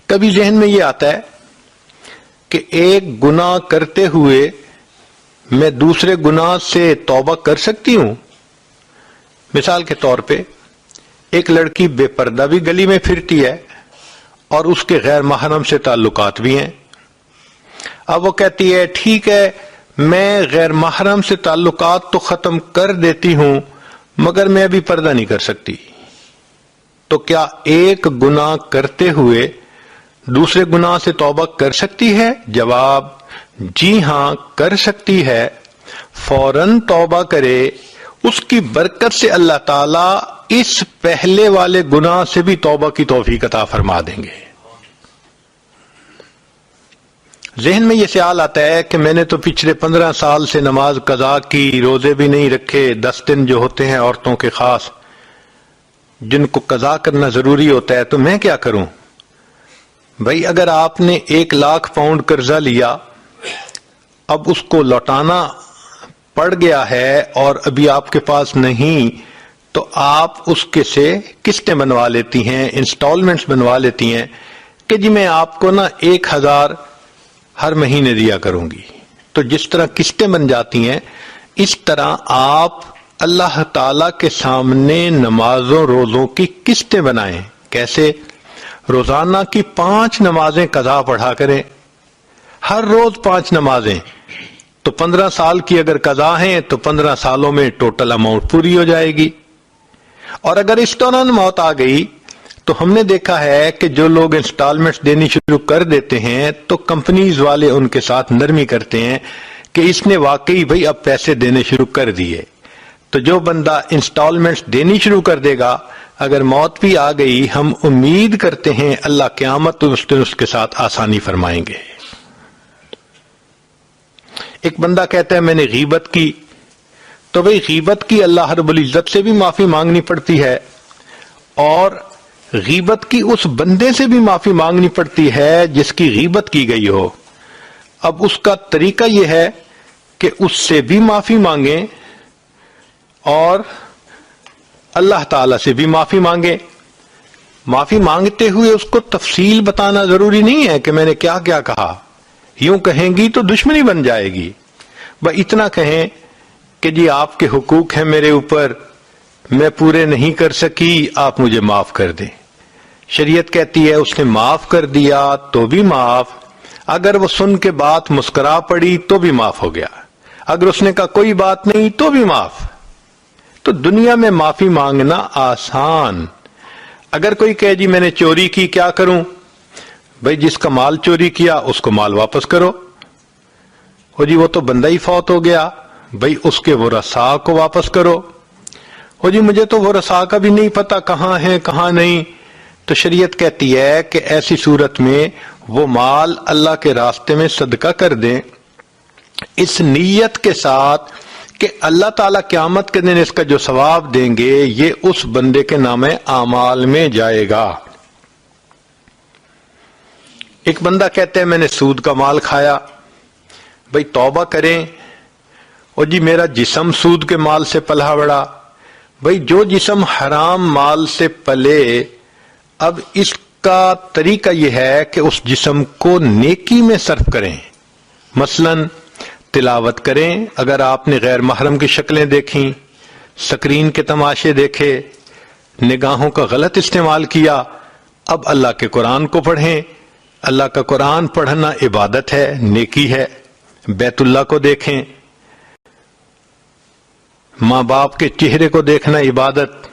کبھی ذہن میں یہ آتا ہے کہ ایک گناہ کرتے ہوئے میں دوسرے گناہ سے توبہ کر سکتی ہوں. مثال کے طور پہ ایک لڑکی بے پردہ بھی گلی میں پھرتی ہے اور اس کے غیر محرم سے تعلقات بھی ہیں. اب وہ کہتی ہے ٹھیک ہے میں غیر محرم سے تعلقات تو ختم کر دیتی ہوں مگر میں ابھی پردہ نہیں کر سکتی. تو کیا ایک گناہ کرتے ہوئے دوسرے گناہ سے توبہ کر سکتی ہے؟ جواب جی ہاں کر سکتی ہے. فوراً توبہ کرے، اس کی برکت سے اللہ تعالیٰ اس پہلے والے گناہ سے بھی توبہ کی توفیق عطا فرما دیں گے. ذہن میں یہ خیال آتا ہے کہ میں نے تو پچھلے 15 سال سے نماز قضا کی، روزے بھی نہیں رکھے، 10 دن جو ہوتے ہیں عورتوں کے خاص جن کو قضا کرنا ضروری ہوتا ہے، تو میں کیا کروں؟ بھائی اگر آپ نے 1 لاکھ پاؤنڈ قرضہ لیا، اب اس کو لوٹانا پڑ گیا ہے اور ابھی آپ کے پاس نہیں، تو آپ اس کے سے قسطیں بنوا لیتی ہیں، انسٹالمنٹس بنوا لیتی ہیں کہ جی میں آپ کو 1000 ہر مہینے دیا کروں گی. تو جس طرح قسطیں بن جاتی ہیں اس طرح آپ اللہ تعالی کے سامنے نمازوں روزوں کی قسطیں بنائیں. کیسے؟ روزانہ کی 5 نمازیں قضا پڑھا کریں، ہر روز 5 نمازیں. تو 15 سال کی اگر قضا ہیں تو 15 سالوں میں ٹوٹل اماؤنٹ پوری ہو جائے گی. اور اگر اس دوران موت آ گئی تو ہم نے دیکھا ہے کہ جو لوگ انسٹالمنٹس دینی شروع کر دیتے ہیں تو کمپنیز والے ان کے ساتھ نرمی کرتے ہیں کہ اس نے واقعی بھئی اب پیسے دینے شروع کر دیے. تو جو بندہ انسٹالمنٹس دینی شروع کر دے گا، اگر موت بھی آ گئی ہم امید کرتے ہیں اللہ قیامت اس دن اس کے ساتھ آسانی فرمائیں گے. ایک بندہ کہتا ہے میں نے غیبت کی، تو بھئی غیبت کی اللہ رب العزت سے بھی معافی مانگنی پڑتی ہے اور غیبت کی اس بندے سے بھی معافی مانگنی پڑتی ہے جس کی غیبت کی گئی ہو. اب اس کا طریقہ یہ ہے کہ اس سے بھی معافی مانگیں اور اللہ تعالی سے بھی معافی مانگیں. معافی مانگتے ہوئے اس کو تفصیل بتانا ضروری نہیں ہے کہ میں نے کیا کیا کہا، یوں کہیں گی تو دشمنی بن جائے گی. بس اتنا کہیں کہ جی آپ کے حقوق ہیں میرے اوپر، میں پورے نہیں کر سکی، آپ مجھے معاف کر دیں. شریعت کہتی ہے اس نے معاف کر دیا تو بھی معاف، اگر وہ سن کے بات مسکرا پڑی تو بھی معاف ہو گیا، اگر اس نے کہا کوئی بات نہیں تو بھی معاف. تو دنیا میں معافی مانگنا آسان. اگر کوئی کہے جی میں نے چوری کی کیا کروں؟ بھئی جس کا مال چوری کیا اس کو مال واپس کرو. ہو جی وہ تو بندہ ہی فوت ہو گیا، بھئی اس کے ورثاء کو واپس کرو. ہو جی مجھے تو ورثاء کا بھی نہیں پتا کہاں ہے کہاں نہیں، تو شریعت کہتی ہے کہ ایسی صورت میں وہ مال اللہ کے راستے میں صدقہ کر دیں، اس نیت کے ساتھ کہ اللہ تعالیٰ قیامت کے دن اس کا جو ثواب دیں گے یہ اس بندے کے نام اعمال میں جائے گا۔ ایک بندہ کہتا ہے میں نے سود کا مال کھایا، بھئی توبہ کریں، اور جی میرا جسم سود کے مال سے پلا بڑا۔ بھئی جو جسم حرام مال سے پلے، اب اس کا طریقہ یہ ہے کہ اس جسم کو نیکی میں صرف کریں، مثلا تلاوت کریں، اگر آپ نے غیر محرم کی شکلیں دیکھیں، سکرین کے تماشے دیکھے، نگاہوں کا غلط استعمال کیا، اب اللہ کے قرآن کو پڑھیں۔ اللہ کا قرآن پڑھنا عبادت ہے، نیکی ہے۔ بیت اللہ کو دیکھیں، ماں باپ کے چہرے کو دیکھنا عبادت،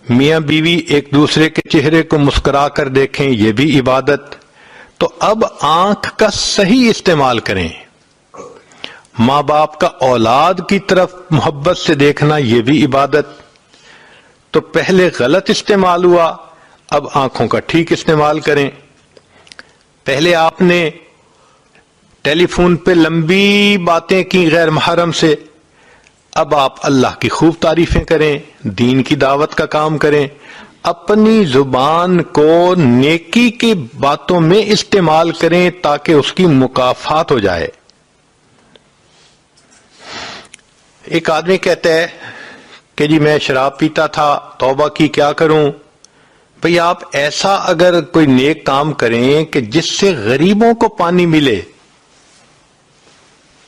میاں بیوی ایک دوسرے کے چہرے کو مسکرا کر دیکھیں، یہ بھی عبادت۔ تو اب آنکھ کا صحیح استعمال کریں، ماں باپ کا اولاد کی طرف محبت سے دیکھنا، یہ بھی عبادت۔ تو پہلے غلط استعمال ہوا، اب آنکھوں کا ٹھیک استعمال کریں۔ پہلے آپ نے ٹیلی فون پہ لمبی باتیں کی غیر محرم سے، اب آپ اللہ کی خوب تعریفیں کریں، دین کی دعوت کا کام کریں، اپنی زبان کو نیکی کی باتوں میں استعمال کریں تاکہ اس کی مکافات ہو جائے۔ ایک آدمی کہتا ہے کہ جی میں شراب پیتا تھا، توبہ کی، کیا کروں؟ بھئی آپ ایسا اگر کوئی نیک کام کریں کہ جس سے غریبوں کو پانی ملے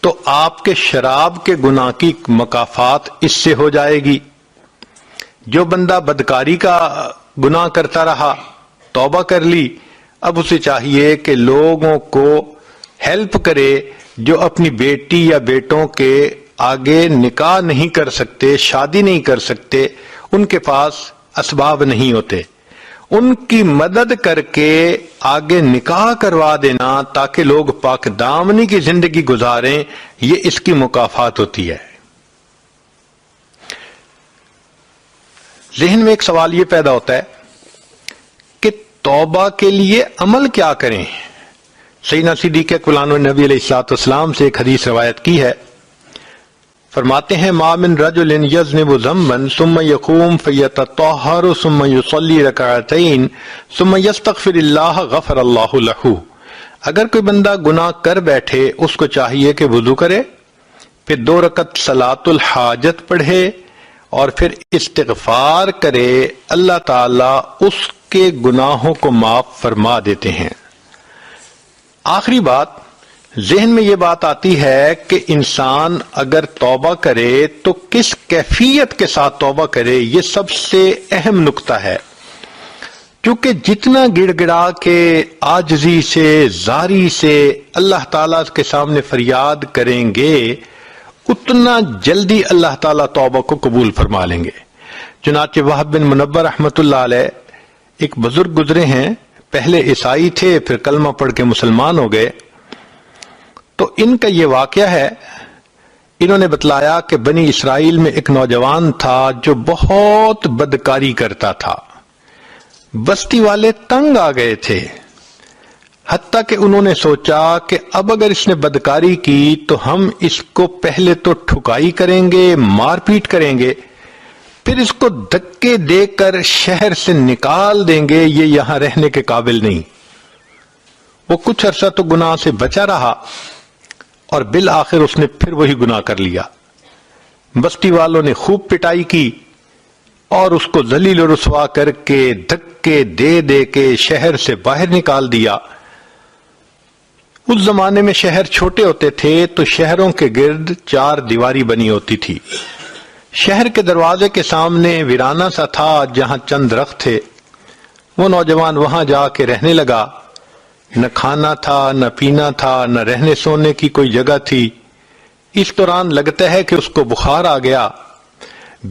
تو آپ کے شراب کے گناہ کی مکافات اس سے ہو جائے گی۔ جو بندہ بدکاری کا گناہ کرتا رہا، توبہ کر لی، اب اسے چاہیے کہ لوگوں کو ہیلپ کرے جو اپنی بیٹی یا بیٹوں کے آگے نکاح نہیں کر سکتے، شادی نہیں کر سکتے، ان کے پاس اسباب نہیں ہوتے، ان کی مدد کر کے آگے نکاح کروا دینا تاکہ لوگ پاک دامنی کی زندگی گزاریں، یہ اس کی مکافات ہوتی ہے۔ ذہن میں ایک سوال یہ پیدا ہوتا ہے کہ توبہ کے لیے عمل کیا کریں؟ سیدنا صدیق اکبر نبی علیہ السلام سے ایک حدیث روایت کی ہے، فرماتے ہیں ما من رجل یذنب ذنبا ثم یقوم فیتطہر ثم یصلی رکعتین ثم یستغفر اللہ غفر اللہ لہ۔ اگر کوئی بندہ گناہ کر بیٹھے، اس کو چاہیے کہ وضو کرے، پھر 2 رکعت صلاۃ الحاجت پڑھے اور پھر استغفار کرے، اللہ تعالیٰ اس کے گناہوں کو معاف فرما دیتے ہیں۔ آخری بات، ذہن میں یہ بات آتی ہے کہ انسان اگر توبہ کرے تو کس کیفیت کے ساتھ توبہ کرے، یہ سب سے اہم نکتہ ہے، کیونکہ جتنا گڑ گڑا کے عاجزی سے، زاری سے اللہ تعالیٰ کے سامنے فریاد کریں گے، اتنا جلدی اللہ تعالیٰ توبہ کو قبول فرما لیں گے۔ چنانچہ وہب بن منبہ رحمۃ اللہ علیہ ایک بزرگ گزرے ہیں، پہلے عیسائی تھے، پھر کلمہ پڑھ کے مسلمان ہو گئے۔ تو ان کا یہ واقعہ ہے، انہوں نے بتلایا کہ بنی اسرائیل میں ایک نوجوان تھا جو بہت بدکاری کرتا تھا، بستی والے تنگ آ گئے تھے، حتیٰ کہ انہوں نے سوچا کہ اب اگر اس نے بدکاری کی تو ہم اس کو پہلے تو ٹھکائی کریں گے، مار پیٹ کریں گے، پھر اس کو دھکے دے کر شہر سے نکال دیں گے، یہ یہاں رہنے کے قابل نہیں۔ وہ کچھ عرصہ تو گناہ سے بچا رہا اور بالآخر اس نے پھر وہی گناہ کر لیا۔ بستی والوں نے خوب پٹائی کی اور اس کو ذلیل و رسوا کر کے دھکے دے دے کے شہر سے باہر نکال دیا۔ اس زمانے میں شہر چھوٹے ہوتے تھے تو شہروں کے گرد 4 دیواری بنی ہوتی تھی۔ شہر کے دروازے کے سامنے ویرانہ سا تھا جہاں چند درخت تھے۔ وہ نوجوان وہاں جا کے رہنے لگا، نہ کھانا تھا، نہ پینا تھا، نہ رہنے سونے کی کوئی جگہ تھی۔ اس دوران لگتا ہے کہ اس کو بخار آ گیا۔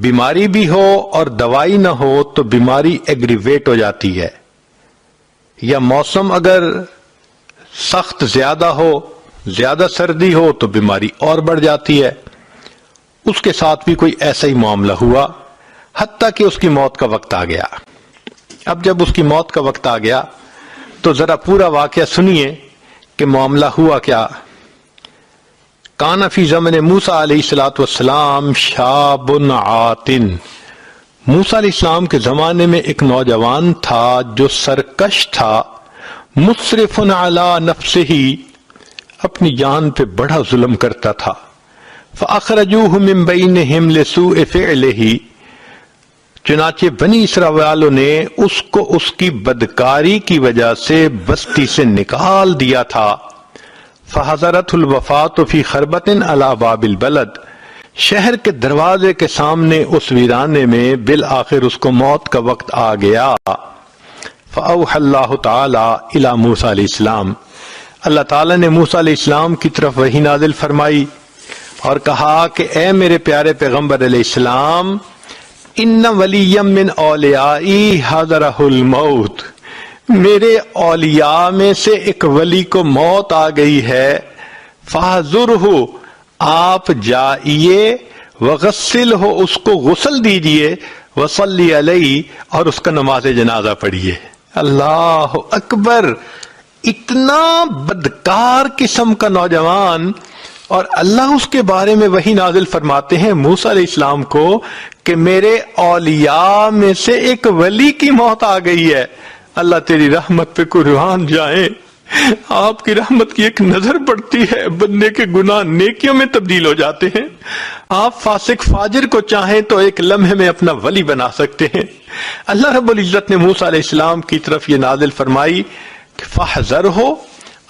بیماری بھی ہو اور دوائی نہ ہو تو بیماری ایگریویٹ ہو جاتی ہے، یا موسم اگر سخت زیادہ ہو، زیادہ سردی ہو تو بیماری اور بڑھ جاتی ہے۔ اس کے ساتھ بھی کوئی ایسا ہی معاملہ ہوا، حتیٰ کہ اس کی موت کا وقت آ گیا۔ اب جب اس کی موت کا وقت آ گیا تو ذرا پورا واقعہ سنیے کہ معاملہ ہوا کیا. کان فی زمن موسیٰ علیہ الصلوۃ والسلام شاب عاتن. موسیٰ علیہ السلام کے زمانے میں ایک نوجوان تھا جو سرکش تھا، مسرف علی نفسہ، اپنی جان پہ بڑا ظلم کرتا تھا. فاخرجوہ من بینہم لسوء فعلہ، چنانچہ بنی اسرائیل والوں نے اس کو اس کی بدکاری کی وجہ سے بستی سے نکال دیا تھا. فحضرت الوفات فی خربت علی باب البلد، شہر کے دروازے کے سامنے اس ویرانے میں بالآخر اس کو موت کا وقت آ گیا. فاوحى اللہ تعالی الی موسیٰ علیہ السلام، اللہ تعالی نے موسیٰ علیہ السلام کی طرف وحی نازل فرمائی اور کہا کہ اے میرے پیارے پیغمبر علیہ السلام، ان ولی من اولیائی حضرہ الموت، میرے اولیاء میں سے ایک ولی کو موت آ گئی ہے. فاحذرہ، آپ جائیے، وغسلہ، اس کو غسل دیجئے، وصلی علیہ، اور اس کا نماز جنازہ پڑھیے. اللہ اکبر، اتنا بدکار قسم کا نوجوان، اور اللہ اس کے بارے میں وہی نازل فرماتے ہیں موسیٰ علیہ السلام کو کہ میرے اولیاء میں سے ایک ولی کی موت آ گئی ہے. اللہ تیری رحمت پہ قربان جائیں. آپ کی رحمت کی ایک نظر پڑتی ہے، بندے کے گناہ نیکیوں میں تبدیل ہو جاتے ہیں. آپ فاسق فاجر کو چاہیں تو ایک لمحے میں اپنا ولی بنا سکتے ہیں. اللہ رب العزت نے موسیٰ علیہ السلام کی طرف یہ نازل فرمائی کہ فاحذرہ،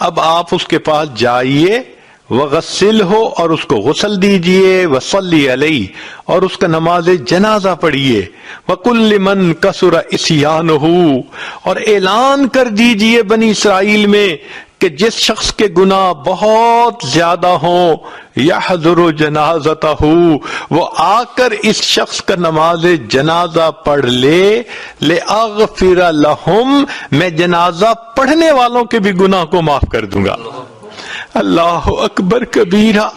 اب آپ اس کے پاس جائیے، وغسلہ، اور اس کو غسل دیجئے، وصلی علیہ، اور اس کا نماز جنازہ پڑھیے، وقل لمن کثر عصیانہ، اور اعلان کر دیجئے بنی اسرائیل میں کہ جس شخص کے گناہ بہت زیادہ ہوں، یحضر جنازتہ، وہ آ کر اس شخص کا نماز جنازہ پڑھ لے، لأغفر لہم، میں جنازہ پڑھنے والوں کے بھی گناہ کو معاف کر دوں گا. اللہ اکبر کبیرہ.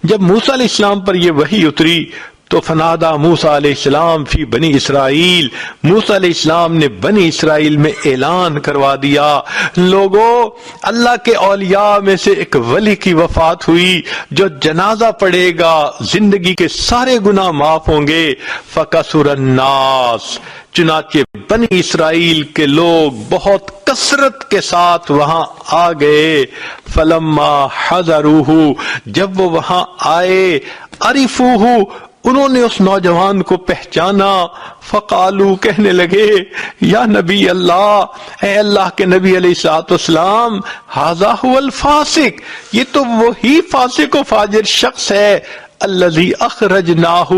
جب موسیٰ علیہ السلام پر یہ وحی اتری تو فنادا موسیٰ علیہ السلام فی بنی اسرائیل، موسیٰ علیہ السلام نے بنی اسرائیل میں اعلان کروا دیا، لوگو، اللہ کے اولیاء میں سے ایک ولی کی وفات ہوئی، جو جنازہ پڑے گا زندگی کے سارے گناہ معاف ہوں گے. فکثر الناس، چنانچہ بنی اسرائیل کے لوگ بہت کثرت کے ساتھ وہاں آ گئے. فلما حضروہ، جب وہ وہاں آئے، عرفوہ، انہوں نے اس نوجوان کو پہچانا. فقالو، کہنے لگے، یا نبی اللہ، اے اللہ کے نبی علیہ الصلوۃ والسلام، ھذا ھو الفاسق، یہ تو وہی فاسق و فاجر شخص ہے، الذی اخرجناہ،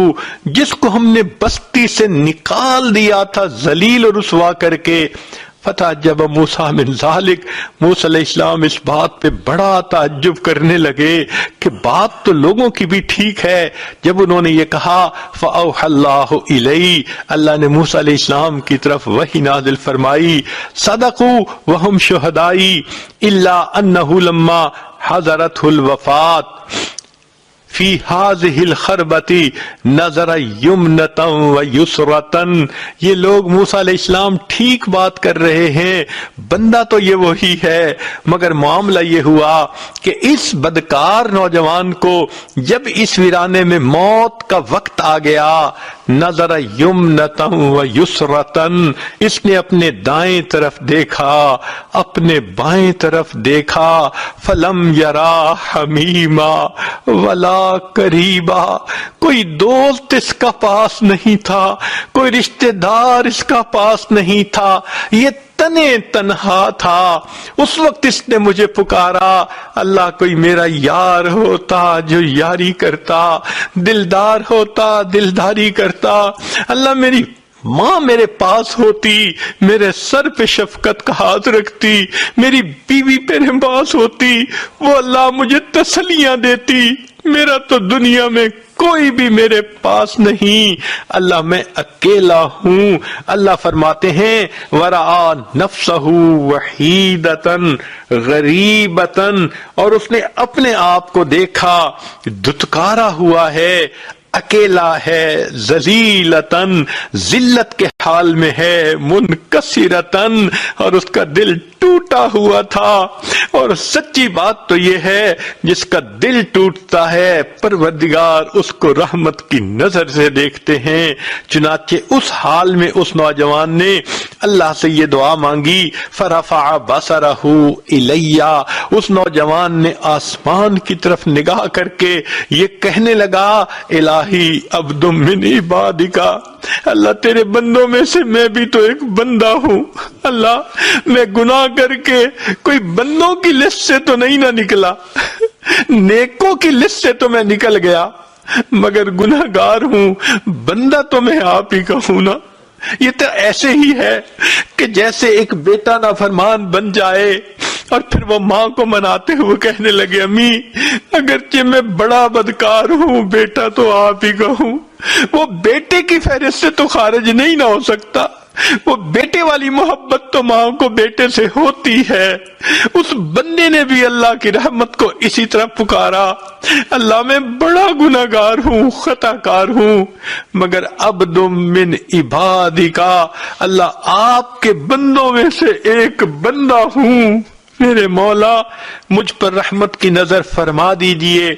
جس کو ہم نے بستی سے نکال دیا تھا ذلیل و رسوا کر کے. فتعجب موسیٰ من ذالک، موسیٰ علیہ السلام اس بات پہ بڑا تعجب کرنے لگے کہ بات تو لوگوں کی بھی ٹھیک ہے. جب انہوں نے یہ کہا، فأوحى اللہ الیہ، اللہ نے موسیٰ علیہ السلام کی طرف وحی نازل فرمائی، صدقوا وہم شہدائی، الا انہ لما حضرتہ الوفات فی ہذہ الخربۃ نظر یمنۃ و یسرۃ. یہ لوگ موسیٰ علیہ السلام ٹھیک بات کر رہے ہیں، بندہ تو یہ وہی ہے، مگر معاملہ یہ ہوا کہ اس بدکار نوجوان کو جب اس ویرانے میں موت کا وقت آ گیا، نظر یمنۃ و یسرۃ، اس نے اپنے دائیں طرف دیکھا، اپنے بائیں طرف دیکھا، فلم یرا حمیما ولا قریبا، کوئی دوست اس کا پاس نہیں تھا، کوئی رشتہ دار اس کا پاس نہیں تھا، یہ تنے تنہا تھا. اس وقت اس نے مجھے پکارا، اللہ کوئی میرا یار ہوتا جو یاری کرتا، دلدار ہوتا دلداری کرتا، اللہ میری ماں میرے پاس ہوتی، میرے سر پہ شفقت کا ہاتھ رکھتی، میری بیوی میرے پاس ہوتی، وہ اللہ مجھے تسلیاں دیتی. میرا تو دنیا میں کوئی بھی میرے پاس نہیں، اللہ میں اکیلا ہوں. اللہ فرماتے ہیں، ورعا نفسہ وحیدتن غریبتن، اور اس نے اپنے آپ کو دیکھا دھتکارا ہوا ہے، اکیلا ہے، ذلیلتن ذلت کے حال میں ہے، منکسرتن اور اس کا دل ٹوٹا ہوا تھا۔ اور سچی بات تو یہ ہے جس کا دل ٹوٹتا ہے پروردگار اس کو رحمت کی نظر سے دیکھتے ہیں۔ چنانچہ اس حال میں اس نوجوان نے اللہ سے یہ دعا مانگی، فرفع بصرہ الیہ، اس نوجوان نے آسمان کی طرف نگاہ کر کے یہ کہنے لگا، الہی عبد من عبادک، اللہ تیرے بندوں میں سے میں بھی تو ایک بندہ ہوں، اللہ میں گناہ کر کے کوئی بندوں کی لسٹ سے تو نہیں نہ نکلا، نیکوں کی لسٹ سے تو میں نکل گیا، مگر گناہگار ہوں، بندہ تو میں آپ ہی کا ہوں نا۔ یہ تو ایسے ہی ہے کہ جیسے ایک بیٹا نافرمان بن جائے اور پھر وہ ماں کو مناتے ہوئے کہنے لگے، امی اگرچہ میں بڑا بدکار ہوں، بیٹا تو آپ ہی کا ہوں، وہ بیٹے کی فہرست سے تو خارج نہیں نہ ہو سکتا، وہ بیٹے والی محبت تو ماں کو بیٹے سے ہوتی ہے۔ اس بندے نے بھی اللہ کی رحمت کو اسی طرح پکارا، اللہ میں بڑا گناہگار ہوں، خطا کار ہوں، مگر عبد من عبادک، اللہ آپ کے بندوں میں سے ایک بندہ ہوں، میرے مولا مجھ پر رحمت کی نظر فرما دیجئے۔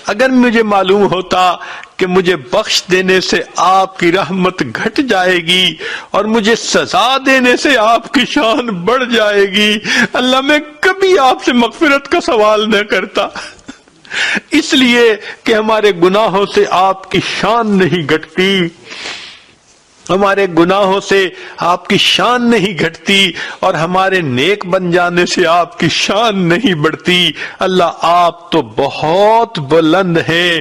اگر مجھے معلوم ہوتا کہ مجھے بخش دینے سے آپ کی رحمت گھٹ جائے گی اور مجھے سزا دینے سے آپ کی شان بڑھ جائے گی، اللہ میں کبھی آپ سے مغفرت کا سوال نہ کرتا، اس لیے کہ ہمارے گناہوں سے آپ کی شان نہیں گھٹتی، ہمارے گناہوں سے آپ کی شان نہیں گھٹتی اور ہمارے نیک بن جانے سے آپ کی شان نہیں بڑھتی۔ اللہ آپ تو بہت بلند ہیں،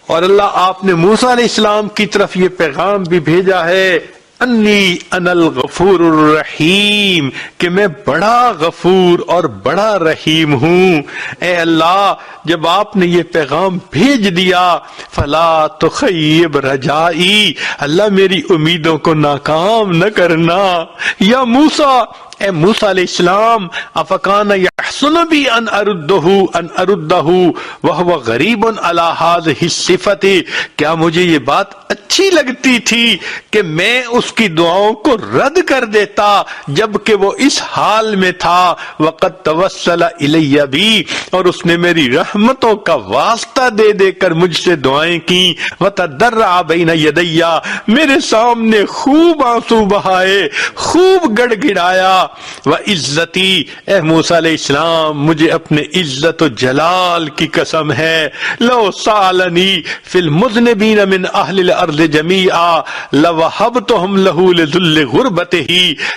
اور اللہ آپ نے موسیٰ علیہ السلام کی طرف یہ پیغام بھی بھیجا ہے، انی انا الغفور الرحیم، کہ میں بڑا غفور اور بڑا رحیم ہوں۔ اے اللہ جب آپ نے یہ پیغام بھیج دیا، فلا تخیب رجائی، اللہ میری امیدوں کو ناکام نہ کرنا۔ یا موسیٰ، اے موسیٰ علیہ السلام، افکان یحسن بی ان اردہ وہو غریب علی ہذہ الصفۃ، کیا مجھے یہ بات اچھی لگتی تھی کہ میں اس کی دعاؤں کو رد کر دیتا جبکہ وہ اس حال میں تھا، وقد توسل الی بی، اور اس نے میری رحمتوں کا واسطہ دے دے کر مجھ سے دعائیں کی، وتضرع بین یدی، میرے سامنے خوب آنسو بہائے، خوب گڑ گڑایا، وعزتی، اے موسیٰ علیہ السلام مجھے اپنے عزت و جلال کی قسم ہے، لو سالنی فی المذنبین من اہل الارض جمیعا لوہبتہم لہ لذل غربتہ،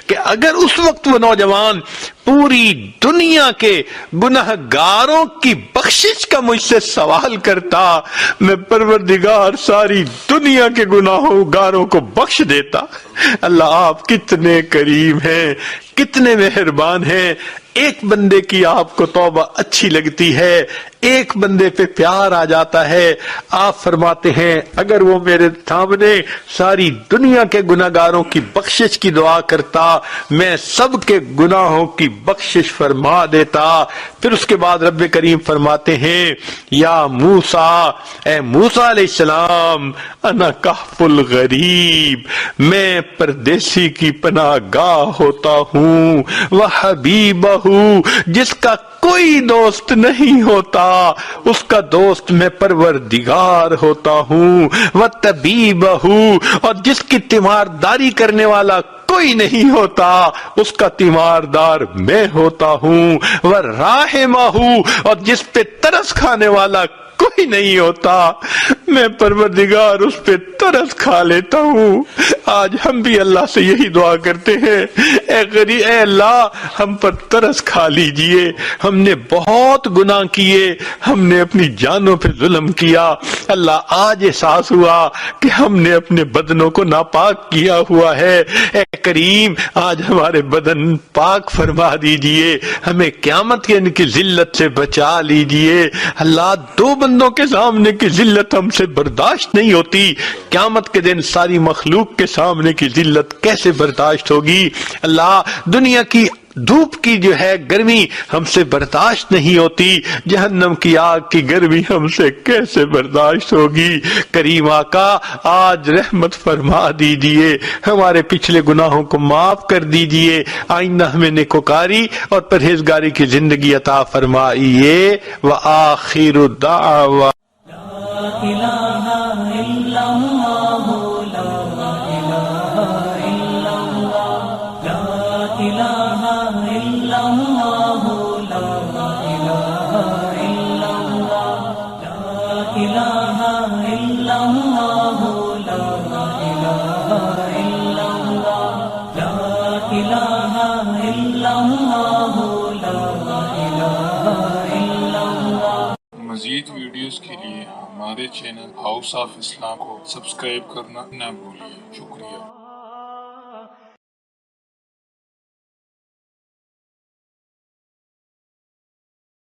کہ اگر اس وقت وہ نوجوان پوری دنیا کے گناہگاروں کی بخشش کا مجھ سے سوال کرتا، میں پروردگار ساری دنیا کے گناہگاروں کو بخش دیتا۔ اللہ آپ کتنے کریم ہیں، کتنے مہربان ہیں۔ ایک بندے کی آپ کو توبہ اچھی لگتی ہے، ایک بندے پہ پیار آ جاتا ہے، آپ فرماتے ہیں اگر وہ میرے سامنے ساری دنیا کے گناہگاروں کی بخشش کی دعا کرتا، میں سب کے گناہوں کی بخشش فرما دیتا۔ پھر اس کے بعد رب کریم فرماتے ہیں، یا موسیٰ، اے موسیٰ علیہ السلام، انا کہف الغریب، میں پردیسی کی پناہ گاہ ہوتا ہوں، وحبیبہ، جس کا کوئی دوست نہیں ہوتا، اس کا دوست میں پروردگار ہوتا ہوں، وطبیبہ، اور جس کی تیمارداری کرنے والا کوئی نہیں ہوتا، اس کا تیماردار میں ہوتا ہوں، وراحمہ، اور جس پہ ترس کھانے والا کوئی نہیں ہوتا، میں پروردگار اس پہ ترس کھا لیتا ہوں۔ آج ہم بھی اللہ سے یہی دعا کرتے ہیں، اے اللہ ہم پر ترس کھا لیجئے، ہم نے بہت گناہ کیے، ہم نے اپنی جانوں پہ ظلم کیا، اللہ آج احساس ہوا کہ ہم نے اپنے بدنوں کو ناپاک کیا ہوا ہے، اے کریم آج ہمارے بدن پاک فرما دیجئے، ہمیں قیامت کے ان کی ذلت سے بچا لیجئے۔ اللہ دو بندوں کے سامنے کی ذلت ہم سے برداشت نہیں ہوتی، قیامت کے دن ساری مخلوق کے سامنے کی ذلت کیسے برداشت ہوگی؟ اللہ دنیا کی دھوپ کی جو ہے گرمی ہم سے برداشت نہیں ہوتی، جہنم کی آگ کی گرمی ہم سے کیسے برداشت ہوگی؟ کریم آقا آج رحمت فرما دیجئے، ہمارے پچھلے گناہوں کو معاف کر دیجئے، آئندہ ہمیں نیکوکاری اور پرہیزگاری کی زندگی عطا فرمائیے۔ وآخر دعوا مزید ویڈیوز کے لیے ہمارے چینل ہاؤس آف اسلام کو سبسکرائب کرنا نہ بھولیں۔ شکریہ۔